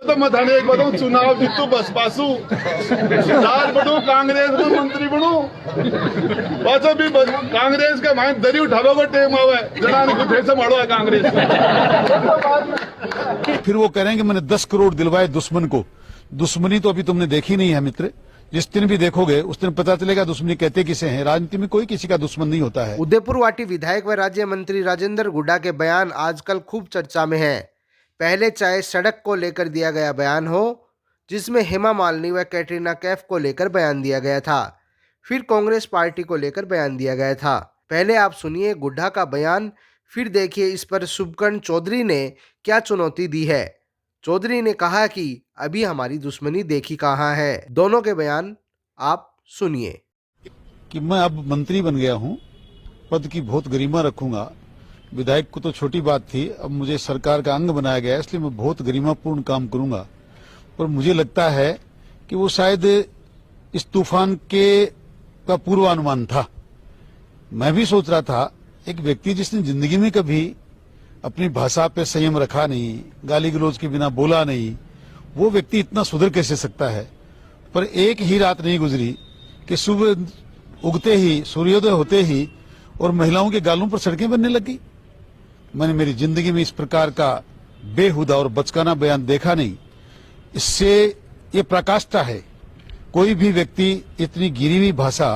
तो मत आने एक बताऊं, चुनाव जीतू बस पासू राज बनू कांग्रेस में मंत्री बनू पाचो भी कांग्रेस के माइन दरी उठावे को टेम आवे जनाने को थे से मारो है कांग्रेस। फिर वो कह रहे हैं कि मैंने 10 करोड़ दिलवाए दुश्मन को। दुश्मनी तो अभी तुमने देखी नहीं है मित्र। जिस दिन भी देखोगे उस दिन पता चलेगा दुश्मनी कहते किसे हैं। राजनीति में कोई किसी का दुश्मन नहीं होता है। उदयपुर वाटी विधायक व राज्य मंत्री राजेंद्र गुड्डा के बयान आजकल खूब चर्चा में है। पहले चाहे सड़क को लेकर दिया गया बयान हो, जिसमें हेमा मालिनी व कैटरीना कैफ को लेकर बयान दिया गया था, फिर कांग्रेस पार्टी को लेकर बयान दिया गया था। पहले आप सुनिए गुड्डा का बयान, फिर देखिए इस पर शुभकर्ण चौधरी ने क्या चुनौती दी है। चौधरी ने कहा कि अभी हमारी दुश्मनी देखी कहाँ है। दोनों के बयान आप सुनिए। कि मैं अब मंत्री बन गया हूं, पद की बहुत गरिमा रखूंगा। विधायक को तो छोटी बात थी, अब मुझे सरकार का अंग बनाया गया है, इसलिए मैं बहुत गरिमापूर्ण काम करूंगा। पर मुझे लगता है कि वो शायद इस तूफान के का पूर्वानुमान था। मैं भी सोच रहा था एक व्यक्ति जिसने जिंदगी में कभी अपनी भाषा पे संयम रखा नहीं, गाली गलौज के बिना बोला नहीं, वो व्यक्ति इतना सुधर कैसे सकता है। पर एक ही रात नहीं गुजरी कि सुबह उगते ही, सूर्योदय होते ही और महिलाओं के गालों पर सड़कें बनने लगी। मैंने मेरी जिंदगी में इस प्रकार का बेहुदा और बचकाना बयान देखा नहीं। इससे ये प्रकाष्ठा है, कोई भी व्यक्ति इतनी गिरी हुई भाषा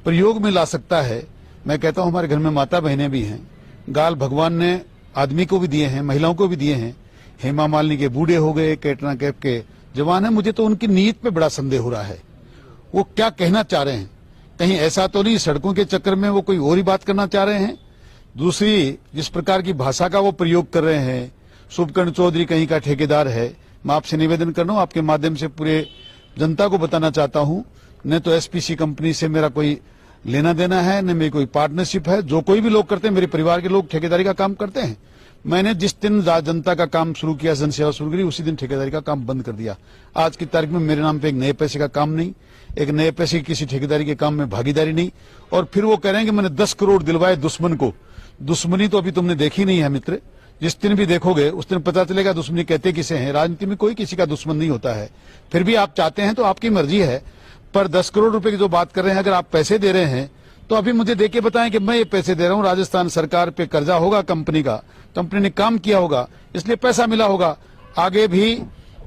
प्रयोग में ला सकता है। मैं कहता हूं हमारे घर में माता बहनें भी हैं। गाल भगवान ने आदमी को भी दिए हैं, महिलाओं को भी दिए हैं। हेमा मालिनी के बूढ़े हो गए, कैटरीना कैफ के जवान है। मुझे तो उनकी नीयत पे बड़ा संदेह हो रहा है, वो क्या कहना चाह रहे हैं। कहीं ऐसा तो नहीं सड़कों के चक्कर में वो कोई और ही बात करना चाह रहे हैं। दूसरी, जिस प्रकार की भाषा का वो प्रयोग कर रहे हैं, शुभकर्ण चौधरी कहीं का ठेकेदार है। मैं आपसे निवेदन कर रहा हूं, आपके माध्यम से पूरे जनता को बताना चाहता हूं, न तो एसपीसी कंपनी से मेरा कोई लेना देना है, न मेरी कोई पार्टनरशिप है। जो कोई भी लोग करते हैं, मेरे परिवार के लोग ठेकेदारी का काम करते हैं। मैंने जिस दिन जनता का काम शुरू किया, जनसेवा शुरू करी, उसी दिन ठेकेदारी का काम बंद कर दिया। आज की तारीख में मेरे नाम पे एक नए पैसे का काम नहीं, एक नए पैसे की किसी ठेकेदारी के काम में भागीदारी नहीं। और फिर वो कह रहे हैं कि मैंने 10 करोड़ दिलवाए दुश्मन को। दुश्मनी तो अभी तुमने देखी नहीं है मित्र। जिस दिन भी देखोगे उस दिन पता चलेगा दुश्मनी कहते किसे हैं। राजनीति में कोई किसी का दुश्मन नहीं होता है। फिर भी आप चाहते हैं तो आपकी मर्जी है, पर 10 करोड़ रुपए की जो बात कर रहे हैं, अगर आप पैसे दे रहे हैं तो अभी मुझे देके बताएं कि मैं ये पैसे दे रहा हूं। राजस्थान सरकार पे कर्जा होगा कंपनी का, कंपनी ने काम किया होगा इसलिए पैसा मिला होगा। आगे भी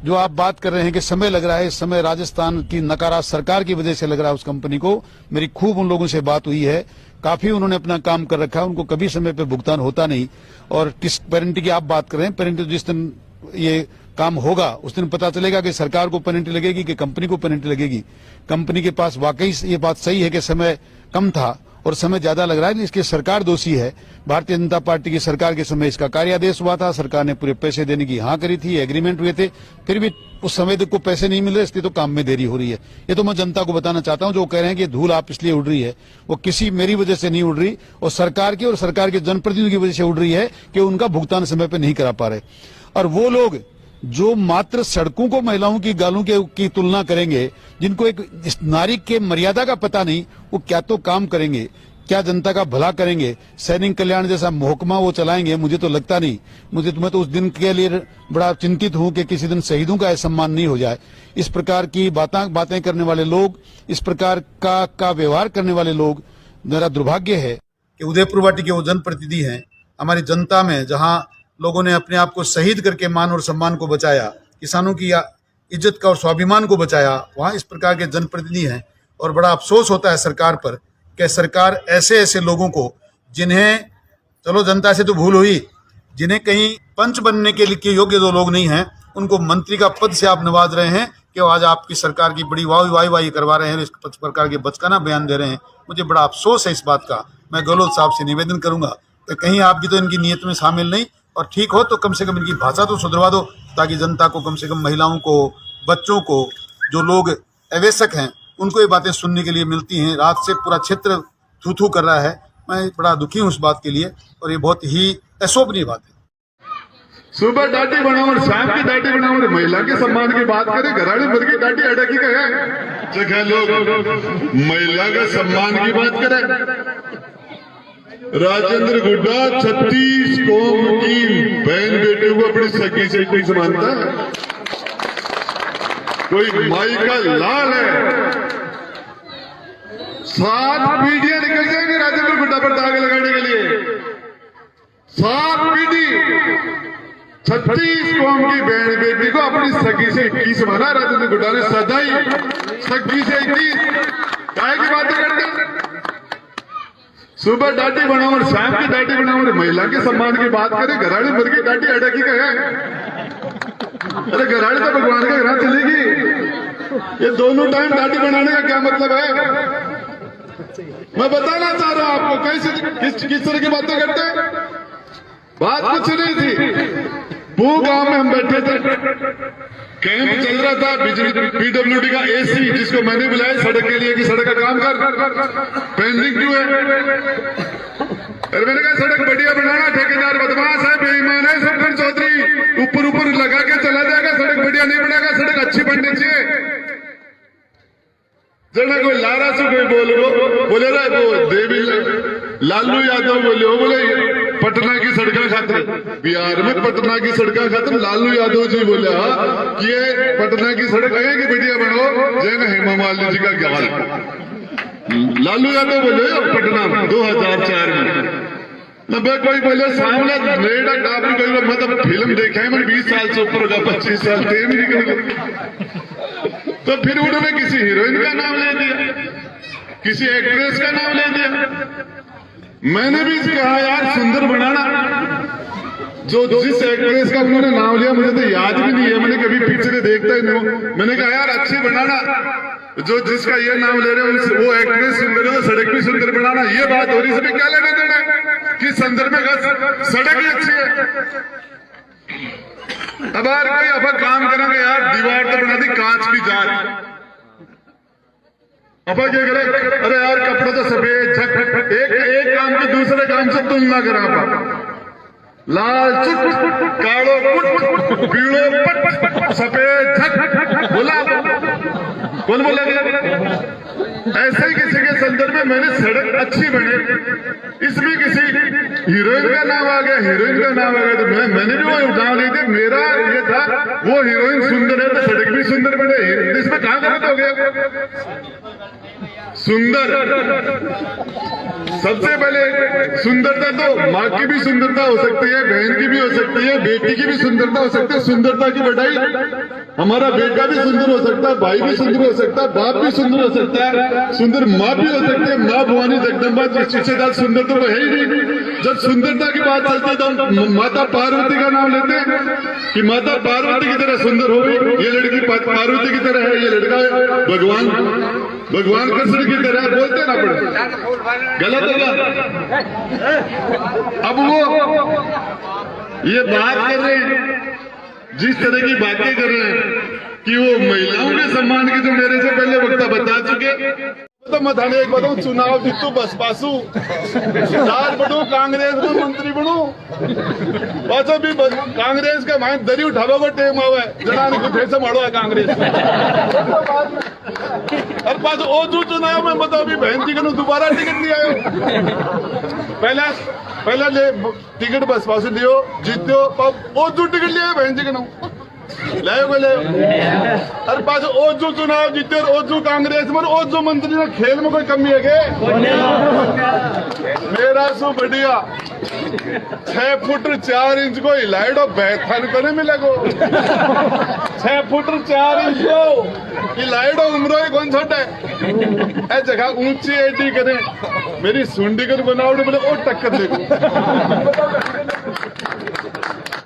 जो आप बात कर रहे हैं कि समय लग रहा है, इस समय राजस्थान की नकारा सरकार की वजह से लग रहा है उस कंपनी को। मेरी खूब उन लोगों से बात हुई है, काफी उन्होंने अपना काम कर रखा है, उनको कभी समय पे भुगतान होता नहीं। और किस पेनल्टी की आप बात कर रहे हैं, पेनल्टी जिस दिन ये काम होगा उस दिन पता चलेगा कि सरकार को पेनल्टी लगेगी कि कंपनी को पेनल्टी लगेगी। कंपनी के पास वाकई ये बात सही है कि समय कम था और समय ज्यादा लग रहा है, इसकी सरकार दोषी है। भारतीय जनता पार्टी की सरकार के समय इसका कार्यादेश हुआ था, सरकार ने पूरे पैसे देने की हाँ करी थी, एग्रीमेंट हुए थे, फिर भी उस समय तक को पैसे नहीं मिल रहे, इसलिए तो काम में देरी हो रही है। ये तो मैं जनता को बताना चाहता हूं। जो कह रहे हैं कि धूल आप इसलिए उड़ रही है, वो किसी मेरी वजह से नहीं उड़ रही, और सरकार की और सरकार के जनप्रतिनिधियों की वजह से उड़ रही है कि उनका भुगतान समय पर नहीं करा पा रहे। और वो लोग जो मात्र सड़कों को महिलाओं की गालों की तुलना करेंगे, जिनको एक इस नारी के मर्यादा का पता नहीं, वो क्या तो काम करेंगे, क्या जनता का भला करेंगे। सैनिक कल्याण जैसा महकमा वो चलाएंगे, मुझे तो लगता नहीं। मैं तो उस दिन के लिए बड़ा चिंतित हूं कि किसी दिन शहीदों का सम्मान नहीं हो जाए। इस प्रकार की बातें करने वाले लोग, इस प्रकार का व्यवहार करने वाले लोग, मेरा दुर्भाग्य है कि उदयपुर वाटी के वो जनप्रतिनिधि हैं हमारी जनता में, जहां लोगों ने अपने आप को शहीद करके मान और सम्मान को बचाया, किसानों की इज्जत का और स्वाभिमान को बचाया, वहां इस प्रकार के जनप्रतिनिधि हैं। और बड़ा अफसोस होता है सरकार पर कि सरकार ऐसे ऐसे लोगों को, जिन्हें चलो जनता से तो भूल हुई, जिन्हें कहीं पंच बनने के लिए योग्य जो लोग नहीं हैं, उनको मंत्री का पद से आप नवाज रहे हैं कि आज आपकी सरकार की बड़ी वाही करवा रहे हैं, इस प्रकार के बचकाना बयान दे रहे हैं। मुझे बड़ा अफसोस है इस बात का। मैं गहलोत साहब से निवेदन करूंगा कि कहीं आपकी तो इनकी नीयत में शामिल नहीं, और ठीक हो तो कम से कम इनकी भाषा तो सुधरवा दो, ताकि जनता को, कम से कम महिलाओं को, बच्चों को, जो लोग अवैसक हैं, उनको ये बातें सुनने के लिए मिलती हैं। रात से पूरा क्षेत्र थू कर रहा है। मैं बड़ा दुखी हूं उस बात के लिए, और ये बहुत ही अशोभनीय बात है। सुबह दाढ़ी बनाओ और शाम की दाढ़ी बनाओ और महिला के सम्मान की बात करें, घराड़े भर की दाढ़ी अटकी का है। जगह लोग महिला के सम्मान की बात करें। राजेंद्र गुड्डा 36 कौम की बहन बेटे को अपनी सगी से कोई समानता है। कोई माई का लाल है। 7 पीढ़ियां निकल जाएंगे राजेंद्र गुड्डा पर दाग लगाने के लिए। 7 पीढ़ी 36 कौम की बहन बेटी को अपनी सगी से 21 माना राजेंद्र गुड्डा ने। सदाई सगी से 21 काय की बातें करते। सुबह दाढ़ी बनाओ और शाम की दाढ़ी बनाओ और महिला के सम्मान की बात करें। घराड़ी भर की दाढ़ी अटकी का है। अरे घराड़ी तो भगवान के घर चलेगी। ये दोनों टाइम दाढ़ी बनाने का क्या मतलब है? मैं बताना चाह रहा हूं आपको कैसे किस तरह की बातें करते हैं। बात कुछ नहीं थी। वो गांव में हम बैठे थे, कैंप चल रहा था बिजली पीडब्ल्यूडी का एसी, जिसको मैंने बुलाया सड़क के लिए कि सड़क का काम कर, पेंडिंग क्यों है। अरे मैंने कहा सड़क बढ़िया बनाना, ठेकेदार बदमाश है, बेईमान है, सुखन चौधरी ऊपर लगा के चला जाएगा, सड़क बढ़िया नहीं बनाएगा, सड़क अच्छी बननी चाहिए। जना कोई लारा से कोई बोले रहा वो देवी लालू यादव बोले पटना की सड़कें खातिर, बिहार में पटना की सड़कें खातिर लालू यादव जी बोले कि ये पटना की सड़क है कि बढ़िया बनाओ जैन हेमा मालिनी जी का गवाल। लालू यादव बोले पटना में 2004 में। मैं कोई बोले सामने नेड़ा काफी कोई मतलब फिल्म देखा है मैंने 20 साल से ऊपर होगा, 25 साल थे भी निकल। तो फिर उन्होंने किसी हीरोइन का नाम ले दिया, किसी एक्ट्रेस का नाम ले दिया। मैंने भी कहा यार सुंदर बनाना। जो जिस एक्ट्रेस का उन्होंने नाम लिया मुझे तो याद भी नहीं है, मैंने कभी पिक्चरें देखता ही नहीं हूं। मैंने कहा यार अच्छी बनाना, जो जिसका ये नाम ले रहे हो वो एक्ट्रेस सुंदर है तो सड़क भी सुंदर बनाना। ये बात हो रही है, इसमें क्या लेना देना है कि संदर्भ में सड़क ही अच्छी है। अब यार कोई अब काम करेंगे यार, दीवार तो बना दी कांच की जार। अब क्या करे, अरे यार कपड़े तो सफेद एक काम के दूसरे काम से तुलना करा। लाल चुट कालो पुट पीड़ो पट सफेद झक बोला कौन बोला। ऐसे ही किसी के संदर्भ में मैंने सड़क अच्छी बने, इसमें किसी हीरोइन का नाम आ गया, हीरोइन का नाम आ गया तो मैंने भी वो नाम ले दिया। मेरा ये था वो हीरोइन सुंदर है तो सड़क भी सुंदर बने, इसमें कहां गलत हो गया। सुंदर सबसे पहले सुंदरता तो माँ की भी सुंदरता हो सकती है, बहन की भी हो सकती है, बेटी की भी सुंदरता हो सकती है। सुंदरता की बढ़ाई हमारा बेटा भी सुंदर हो सकता है, भाई भी सुंदर हो सकता है, बाप भी सुंदर हो सकता है, सुंदर माँ भी हो सकती है। माँ भवानी जगदम्बा जिससे सुंदर तो है ही नहीं। जब सुंदरता की बात चलती है तो माता पार्वती का नाम लेते हैं कि माता पार्वती की तरह सुंदर हो गई, ये लड़की पार्वती की तरह है, ये लड़का भगवान कृष्ण की तरह बोलते ना पड़े, गलत होगा। अब वो ये बात कर रहे हैं, जिस तरह की बातें कर रहे हैं कि वो महिलाओं के सम्मान की, जो मेरे से पहले वक्ता बता चुके। तो मैं थाने एक बताऊं, चुनाव जीतू बस पासू राज बनू कांग्रेस में मंत्री बनू पाछो भी कांग्रेस के माइन दरी उठावा को टेम आवे जना ने कुछ ऐसे मारो है कांग्रेस और पास ओ जो चुनाव में बताओ भी बहन जी को दोबारा टिकट नहीं आयो। पहले ले टिकट बस पासू लियो जीतो ओ जो टिकट लिया बहन जी को लायो बोले अरे पास ओजू चुनाव जीते और ओजू कांग्रेस में ओजू मंत्री ने खेल में कोई कमी है के मेरा सु बढ़िया 6 फुट 4 इंच को हिलाइडो बैठन को नहीं मिलेगो 6 फुट 4 इंच को हिलाइडो उम्र कौन छोटा है जगह ऊंची एडी करे मेरी सुंडी कर बनावट बोले और टक्कर देखो